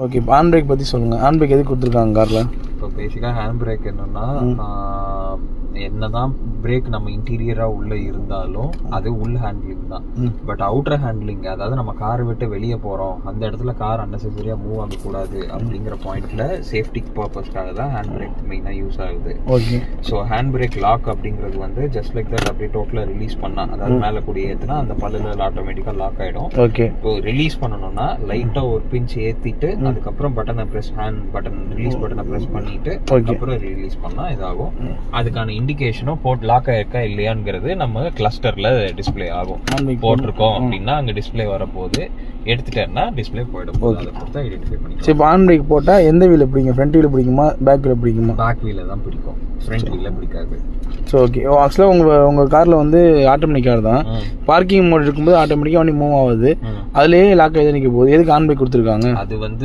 Okay, இப்போ hand brake பற்றி சொல்லுங்கள். ஹேண்ட் பிரேக் எதுக்கு கொடுத்துருக்காங்க காரில்? இப்போ பேசிக்காக ஹேண்ட் பிரேக் என்னன்னா, என்னதான் பிரேக் நம்ம இன்டீரியராக உள்ளே இருந்தாலும் அது உள் ஹேண்ட்லிங் தான். பட் அவுட்டர் ஹேண்ட்லிங், அதாவது நம்ம காரை விட்டு வெளியே போகிறோம், அந்த இடத்துல கார் அன்னெசரியாக மூவ் ஆகக்கூடாது அப்படிங்கிற பாயிண்ட்ல சேஃப்டி பர்பஸ்க்காக தான் ஹேண்ட் பிரேக் மெயினாக யூஸ் ஆகுது. Okay. So hand brake lock அப்படிங்கிறது வந்து ஜஸ்ட் லைக் தட் அப்படியே டோட்டலாக ரிலீஸ் பண்ணா, அதாவது மேலே கூடிய ஏற்றுனா அந்த பல்லில் ஆட்டோமேட்டிக்காக லாக் ஆகிடும். ஓகே. இப்போ ரிலீஸ் பண்ணணும்னா லைட்டாக ஒரு பிஞ்ச் ஏற்றிட்டு அதுக்கப்புறம் பட்டனை ப்ரெஸ், ஹேண்ட் பட்டன் ரிலீஸ் பட்டனை ப்ரெஸ் பண்ணிட்டு அதுக்கப்புறம் ரிலீஸ் பண்ணால் இதாகும். அதுக்கான இண்டிகேஷனும் போர்ட் லாக் ஆயிருக்கா இல்லையாங்கிறது நம்ம கிளஸ்டர்ல டிஸ்பிளே ஆகும். போட்டிருக்கோம் அப்படின்னா அங்கே டிஸ்பிளே வரப்போகுது, எடுத்துட்டேன்னா டிஸ்பிளே போயிடும். அதை பொறுத்து ஐடென்டிஃபை பண்ணி. சரி, இப்போ ஹேண்ட் பிரேக் போட்டால் எந்த வீல பிடிக்கும்? ஃப்ரண்ட் வீல பிடிக்குமா, பேக் வீல பிடிக்குமா? பேக் வீல தான் பிடிக்கும், ஃப்ரண்ட் வீல பிடிக்காது. So okay. ஆக்சுவலாக உங்கள் காரில் வந்து ஆட்டோமேட்டிக் கார் தான். பார்க்கிங் மோட் இருக்கும்போது ஆட்டோமேட்டிக்காக வண்டி மூவ் ஆகுது, அதுலேயே லாக் ஆகி நிற்க போகுது. எதுக்கு ஹேண்ட் பிரேக் கொடுத்துருக்காங்க? அது வந்து